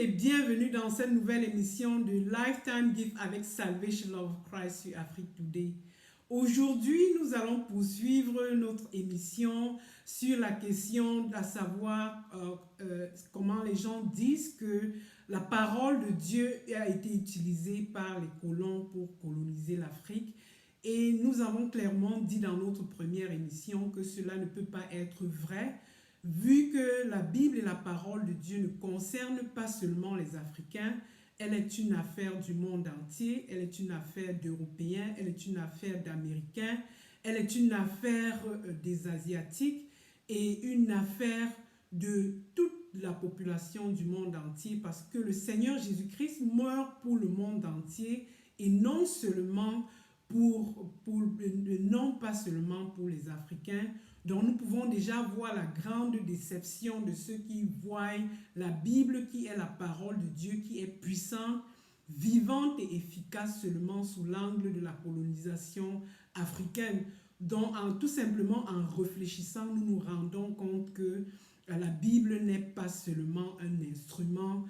et bienvenue dans cette nouvelle émission de Lifetime Gift avec Salvation Love Christ sur Afrique Today. Aujourd'hui, nous allons poursuivre notre émission sur la question de savoir comment les gens disent que la parole de Dieu a été utilisée par les colons pour coloniser l'Afrique. Et nous avons clairement dit dans notre première émission que cela ne peut pas être vrai, vu que la Bible et la parole de Dieu ne concernent pas seulement les Africains. Elle est une affaire du monde entier, elle est une affaire d'Européens, elle est une affaire d'Américains, elle est une affaire des Asiatiques et une affaire de toute la population du monde entier, parce que le Seigneur Jésus-Christ meurt pour le monde entier et non seulement non pas seulement pour les Africains. Donc nous pouvons déjà voir la grande déception de ceux qui voient la Bible, qui est la parole de Dieu, qui est puissante, vivante et efficace seulement sous l'angle de la colonisation africaine. Donc tout simplement en réfléchissant, nous nous rendons compte que la Bible n'est pas seulement un instrument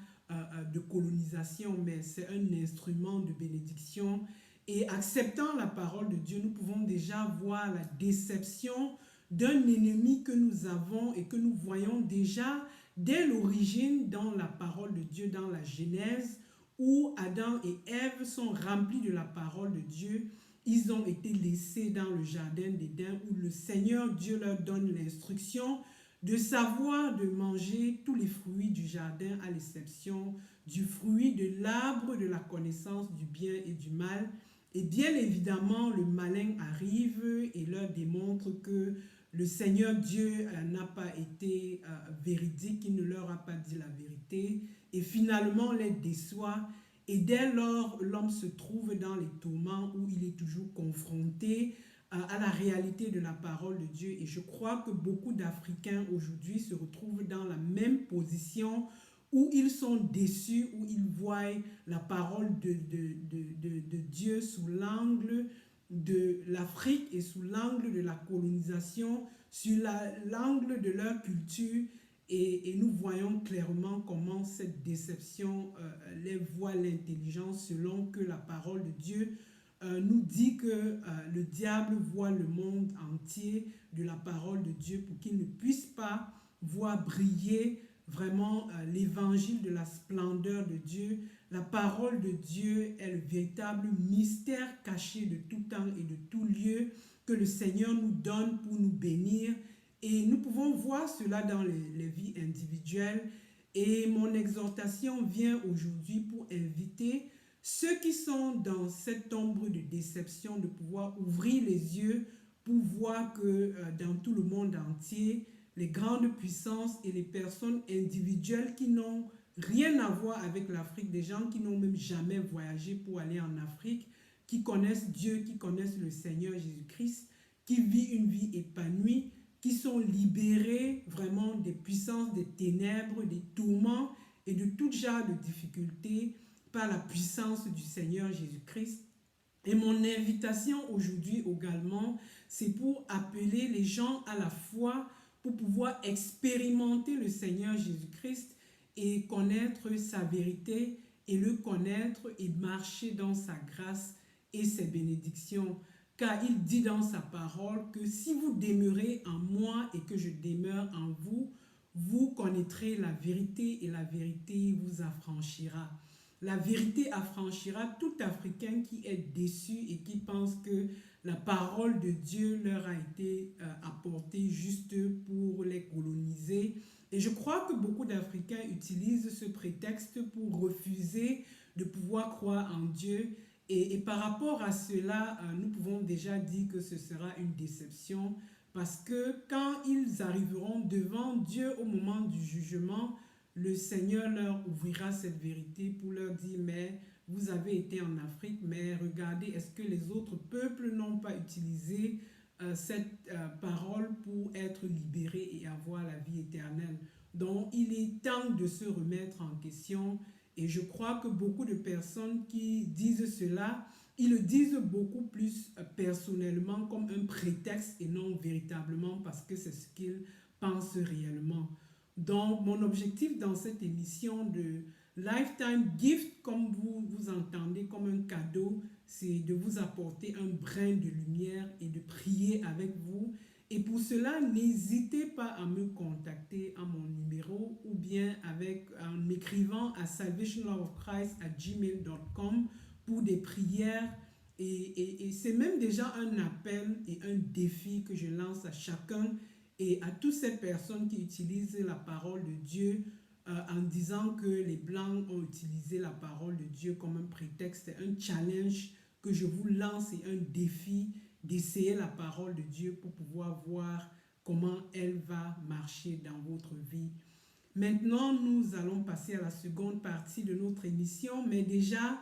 de colonisation, mais c'est un instrument de bénédiction. Et acceptant la parole de Dieu, nous pouvons déjà voir la déception d'un ennemi que nous avons et que nous voyons déjà dès l'origine dans la parole de Dieu, dans la Genèse, où Adam et Ève sont remplis de la parole de Dieu. Ils ont été laissés dans le jardin d'Éden où le Seigneur Dieu leur donne l'instruction de savoir de manger tous les fruits du jardin à l'exception du fruit de l'arbre de la connaissance du bien et du mal. Et bien évidemment, le malin arrive et leur démontre que le Seigneur Dieu n'a pas été véridique, il ne leur a pas dit la vérité et finalement les déçoit. Et dès lors, l'homme se trouve dans les tourments où il est toujours confronté à la réalité de la parole de Dieu. Et je crois que beaucoup d'Africains aujourd'hui se retrouvent dans la même position où ils sont déçus, où ils voient la parole de Dieu sous l'angle de l'Afrique et sous l'angle de la colonisation, sur l'angle de leur culture. Et nous voyons clairement comment cette déception les voit l'intelligence, selon que la parole de Dieu nous dit que le diable voit le monde entier de la parole de Dieu pour qu'il ne puisse pas voir briller vraiment l'évangile de la splendeur de Dieu. La parole de Dieu est le véritable mystère caché de tout temps et de tout lieu que le Seigneur nous donne pour nous bénir. Et nous pouvons voir cela dans les vies individuelles. Et mon exhortation vient aujourd'hui pour inviter ceux qui sont dans cette ombre de déception de pouvoir ouvrir les yeux pour voir que dans tout le monde entier, les grandes puissances et les personnes individuelles qui n'ont rien à voir avec l'Afrique, des gens qui n'ont même jamais voyagé pour aller en Afrique, qui connaissent Dieu, qui connaissent le Seigneur Jésus-Christ, qui vivent une vie épanouie, qui sont libérés vraiment des puissances, des ténèbres, des tourments et de tout genre de difficultés par la puissance du Seigneur Jésus-Christ. Et mon invitation aujourd'hui également, c'est pour appeler les gens à la foi, pour pouvoir expérimenter le Seigneur Jésus-Christ et connaître sa vérité et le connaître et marcher dans sa grâce et ses bénédictions. Car il dit dans sa parole que si vous demeurez en moi et que je demeure en vous, vous connaîtrez la vérité et la vérité vous affranchira. La vérité affranchira tout Africain qui est déçu et qui pense que la parole de Dieu leur a été apportée juste pour les coloniser. Et je crois que beaucoup d'Africains utilisent ce prétexte pour refuser de pouvoir croire en Dieu. Et par rapport à cela, nous pouvons déjà dire que ce sera une déception parce que quand ils arriveront devant Dieu au moment du jugement, le Seigneur leur ouvrira cette vérité pour leur dire, mais vous avez été en Afrique, mais regardez, est-ce que les autres peuples n'ont pas utilisé cette parole pour être libérés et avoir la vie éternelle? Donc, il est temps de se remettre en question. Et je crois que beaucoup de personnes qui disent cela, ils le disent beaucoup plus personnellement comme un prétexte et non véritablement parce que c'est ce qu'ils pensent réellement. Donc, mon objectif dans cette émission de Lifetime gift, comme vous entendez, comme un cadeau, c'est de vous apporter un brin de lumière et de prier avec vous. Et pour cela, n'hésitez pas à me contacter à mon numéro ou bien en m'écrivant à salvationloveofchrist@gmail.com pour des prières. Et c'est même déjà un appel et un défi que je lance à chacun et à toutes ces personnes qui utilisent la parole de Dieu en disant que les Blancs ont utilisé la parole de Dieu comme un prétexte. C'est un challenge que je vous lance et un défi d'essayer la parole de Dieu pour pouvoir voir comment elle va marcher dans votre vie. Maintenant, nous allons passer à la seconde partie de notre émission, mais déjà,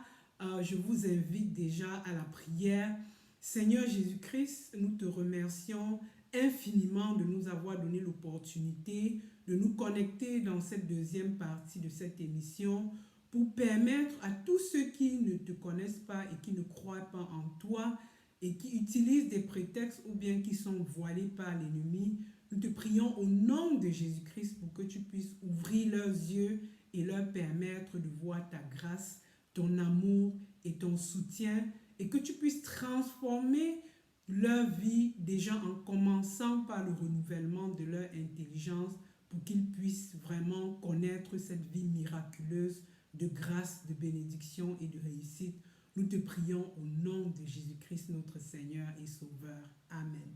je vous invite déjà à la prière. Seigneur Jésus-Christ, nous te remercions infiniment de nous avoir donné l'opportunité de nous connecter dans cette deuxième partie de cette émission pour permettre à tous ceux qui ne te connaissent pas et qui ne croient pas en toi et qui utilisent des prétextes ou bien qui sont voilés par l'ennemi. Nous te prions au nom de Jésus-Christ pour que tu puisses ouvrir leurs yeux et leur permettre de voir ta grâce, ton amour et ton soutien et que tu puisses transformer leur vie déjà en commençant par le renouvellement de leur intelligence pour qu'ils puissent vraiment connaître cette vie miraculeuse de grâce, de bénédiction et de réussite. Nous te prions au nom de Jésus-Christ, notre Seigneur et Sauveur. Amen.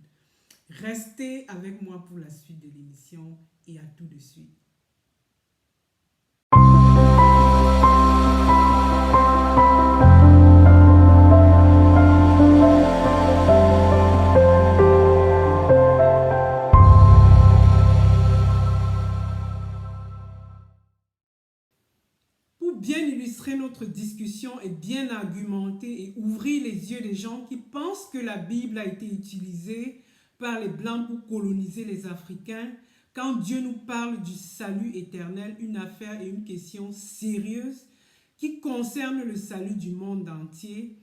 Restez avec moi pour la suite de l'émission et à tout de suite. Pour bien illustrer notre discussion et bien argumenter et ouvrir les yeux des gens qui pensent que la Bible a été utilisée par les Blancs pour coloniser les Africains, quand Dieu nous parle du salut éternel, une affaire et une question sérieuse qui concerne le salut du monde entier,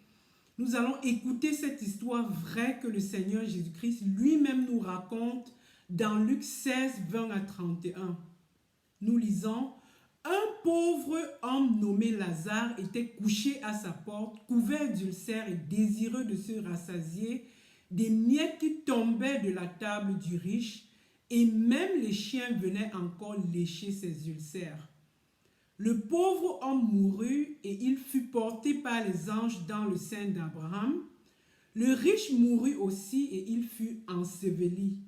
nous allons écouter cette histoire vraie que le Seigneur Jésus-Christ lui-même nous raconte dans Luc 16, 20 à 31. Nous lisons: un pauvre homme nommé Lazare était couché à sa porte, couvert d'ulcères et désireux de se rassasier des miettes qui tombaient de la table du riche, et même les chiens venaient encore lécher ses ulcères. Le pauvre homme mourut et il fut porté par les anges dans le sein d'Abraham. Le riche mourut aussi et il fut enseveli.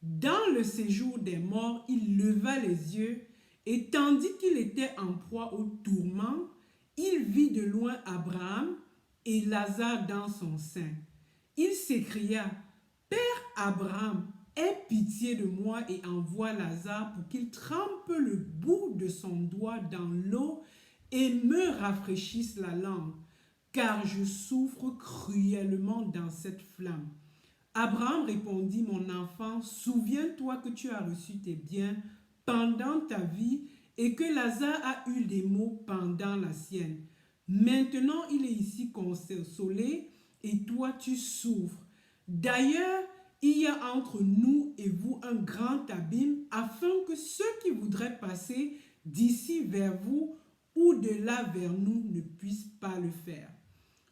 Dans le séjour des morts, il leva les yeux et tandis qu'il était en proie au tourment, il vit de loin Abraham et Lazare dans son sein. Il s'écria: Père Abraham, aie pitié de moi et envoie Lazare pour qu'il trempe le bout de son doigt dans l'eau et me rafraîchisse la langue, car je souffre cruellement dans cette flamme. Abraham répondit: Mon enfant, souviens-toi que tu as reçu tes biens pendant ta vie et que Lazare a eu des maux pendant la sienne. Maintenant, il est ici consolé et toi tu souffres. D'ailleurs, il y a entre nous et vous un grand abîme, afin que ceux qui voudraient passer d'ici vers vous ou de là vers nous ne puissent pas le faire.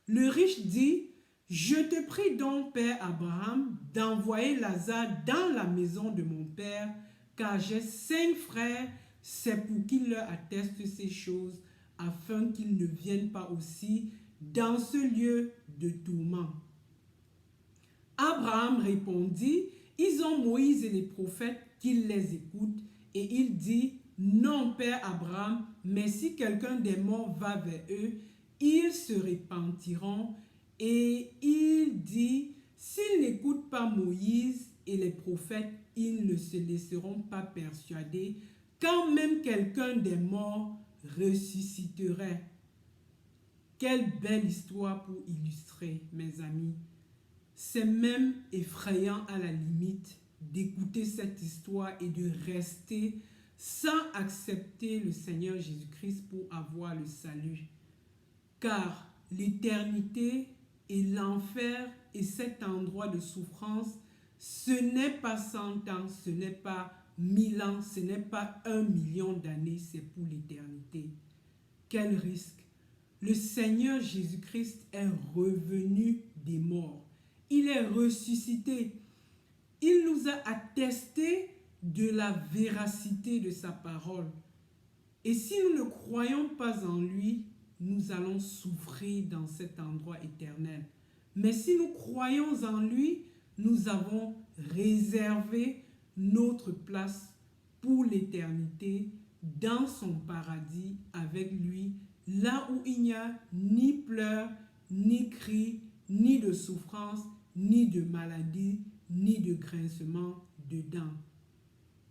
Le riche dit: Je te prie donc, Père Abraham, d'envoyer Lazare dans la maison de mon père, car j'ai 5 frères, c'est pour qu'il leur atteste ces choses, afin qu'ils ne viennent pas aussi dans ce lieu de tourment. Abraham répondit: Ils ont Moïse et les prophètes, qu'ils les écoutent. Et il dit: Non, Père Abraham, mais si quelqu'un des morts va vers eux, ils se repentiront. Et il dit: S'ils n'écoutent pas Moïse et les prophètes, ils ne se laisseront pas persuader, quand même quelqu'un des morts ressusciterait. Quelle belle histoire pour illustrer, mes amis. C'est même effrayant à la limite d'écouter cette histoire et de rester sans accepter le Seigneur Jésus-Christ pour avoir le salut. Car l'éternité et l'enfer et cet endroit de souffrance, ce n'est pas 100 ans, ce n'est pas 1000 ans, ce n'est pas 1 million d'années, c'est pour l'éternité. Quel risque! Le Seigneur Jésus-Christ est revenu des morts. Il est ressuscité. Il nous a attesté de la véracité de sa parole. Et si nous ne croyons pas en lui, nous allons souffrir dans cet endroit éternel. Mais si nous croyons en lui, nous avons réservé notre place pour l'éternité dans son paradis avec lui, là où il n'y a ni pleurs, ni cris, ni de souffrance, ni de maladie, ni de grincement de dents.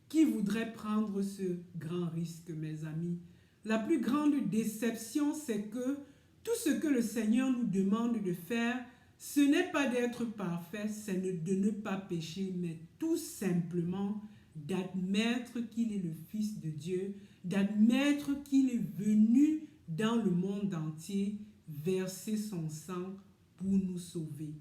Qui voudrait prendre ce grand risque, mes amis? La plus grande déception, c'est que tout ce que le Seigneur nous demande de faire, ce n'est pas d'être parfait, c'est de ne pas pécher, mais tout simplement d'admettre qu'il est le Fils de Dieu, d'admettre qu'il est venu dans le monde entier verser son sang pour nous sauver.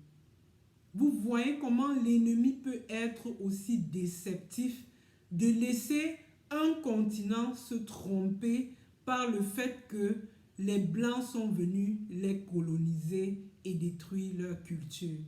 Vous voyez comment l'ennemi peut être aussi déceptif de laisser un continent se tromper par le fait que les Blancs sont venus les coloniser et détruire leur culture.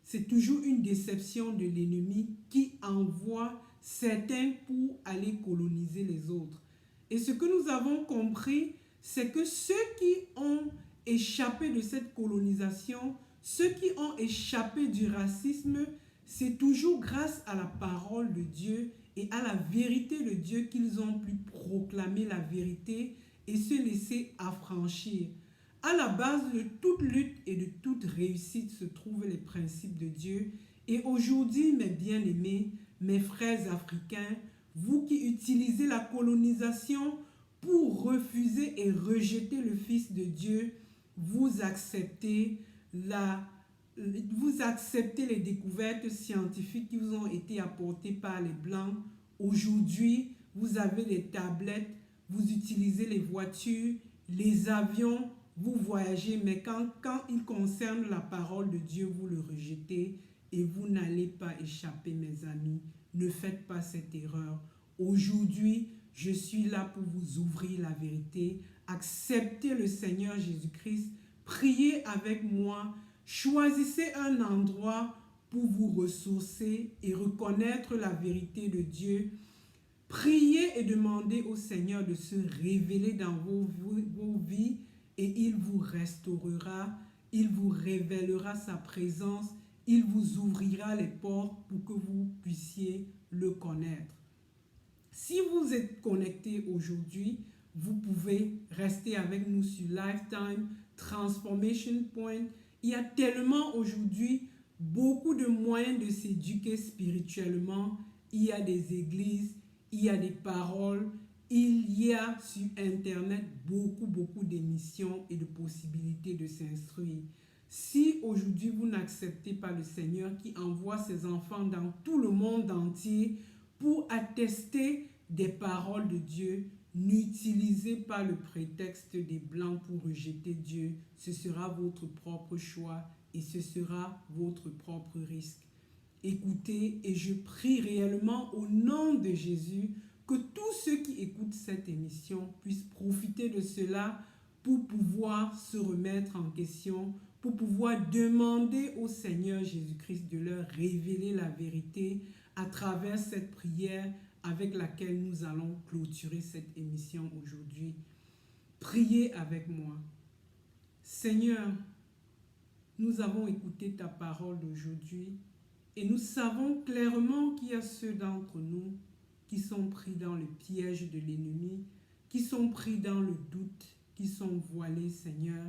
C'est toujours une déception de l'ennemi qui envoie certains pour aller coloniser les autres. Et ce que nous avons compris, c'est que ceux qui ont échappé de cette colonisation, ceux qui ont échappé du racisme, c'est toujours grâce à la parole de Dieu et à la vérité de Dieu qu'ils ont pu proclamer la vérité et se laisser affranchir. À la base de toute lutte et de toute réussite se trouvent les principes de Dieu. Et aujourd'hui, mes bien-aimés, mes frères africains, vous qui utilisez la colonisation pour refuser et rejeter le Fils de Dieu, vous acceptez les découvertes scientifiques qui vous ont été apportées par les Blancs. Aujourd'hui, vous avez les tablettes, vous utilisez les voitures, les avions, vous voyagez, mais quand il concerne la parole de Dieu, vous le rejetez et vous n'allez pas échapper, mes amis. Ne faites pas cette erreur. Aujourd'hui, je suis là pour vous ouvrir la vérité. Acceptez le Seigneur Jésus-Christ. Priez avec moi. Choisissez un endroit pour vous ressourcer et reconnaître la vérité de Dieu. Priez et demandez au Seigneur de se révéler dans vos vies et il vous restaurera, il vous révélera sa présence, il vous ouvrira les portes pour que vous puissiez le connaître. Si vous êtes connecté aujourd'hui, vous pouvez rester avec nous sur Lifetime Transformation Point. Il y a tellement aujourd'hui beaucoup de moyens de s'éduquer spirituellement. Il y a des églises, il y a des paroles, il y a sur Internet beaucoup d'émissions et de possibilités de s'instruire. Si aujourd'hui vous n'acceptez pas le Seigneur qui envoie ses enfants dans tout le monde entier pour attester des paroles de Dieu, n'utilisez pas le prétexte des Blancs pour rejeter Dieu. Ce sera votre propre choix et ce sera votre propre risque. Écoutez, et je prie réellement au nom de Jésus que tous ceux qui écoutent cette émission puissent profiter de cela pour pouvoir se remettre en question, pour pouvoir demander au Seigneur Jésus-Christ de leur révéler la vérité à travers cette prière avec laquelle nous allons clôturer cette émission aujourd'hui. Priez avec moi. Seigneur, nous avons écouté ta parole d'aujourd'hui et nous savons clairement qu'il y a ceux d'entre nous qui sont pris dans le piège de l'ennemi, qui sont pris dans le doute, qui sont voilés, Seigneur,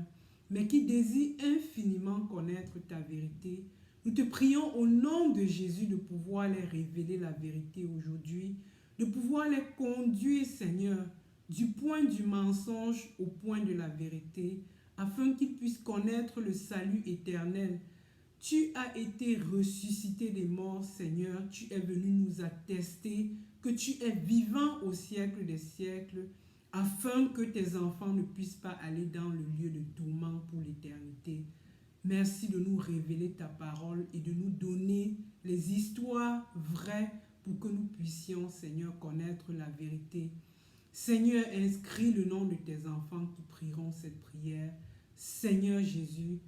mais qui désirent infiniment connaître ta vérité. Nous te prions au nom de Jésus de pouvoir les révéler la vérité aujourd'hui, de pouvoir les conduire, Seigneur, du point du mensonge au point de la vérité, afin qu'ils puissent connaître le salut éternel. Tu as été ressuscité des morts, Seigneur. Tu es venu nous attester que tu es vivant au siècle des siècles, afin que tes enfants ne puissent pas aller dans le lieu de tourment pour l'éternité. Merci de nous révéler ta parole et de nous donner les histoires vraies pour que nous puissions, Seigneur, connaître la vérité. Seigneur, inscris le nom de tes enfants qui prieront cette prière. Seigneur Jésus,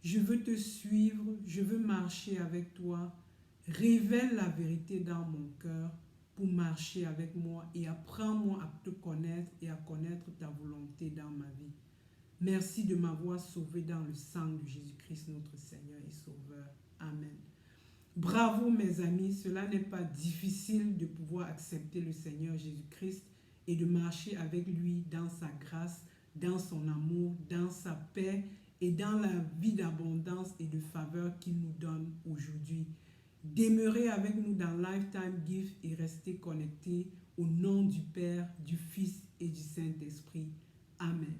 je veux te suivre, je veux marcher avec toi. Révèle la vérité dans mon cœur pour marcher avec moi et apprends-moi à te connaître et à connaître ta volonté dans ma vie. Merci de m'avoir sauvé dans le sang de Jésus-Christ, notre Seigneur et Sauveur. Amen. Bravo mes amis, cela n'est pas difficile de pouvoir accepter le Seigneur Jésus-Christ et de marcher avec lui dans sa grâce, dans son amour, dans sa paix et dans la vie d'abondance et de faveur qu'il nous donne aujourd'hui. Demeurez avec nous dans Lifetime Gift et restez connectés au nom du Père, du Fils et du Saint-Esprit. Amen.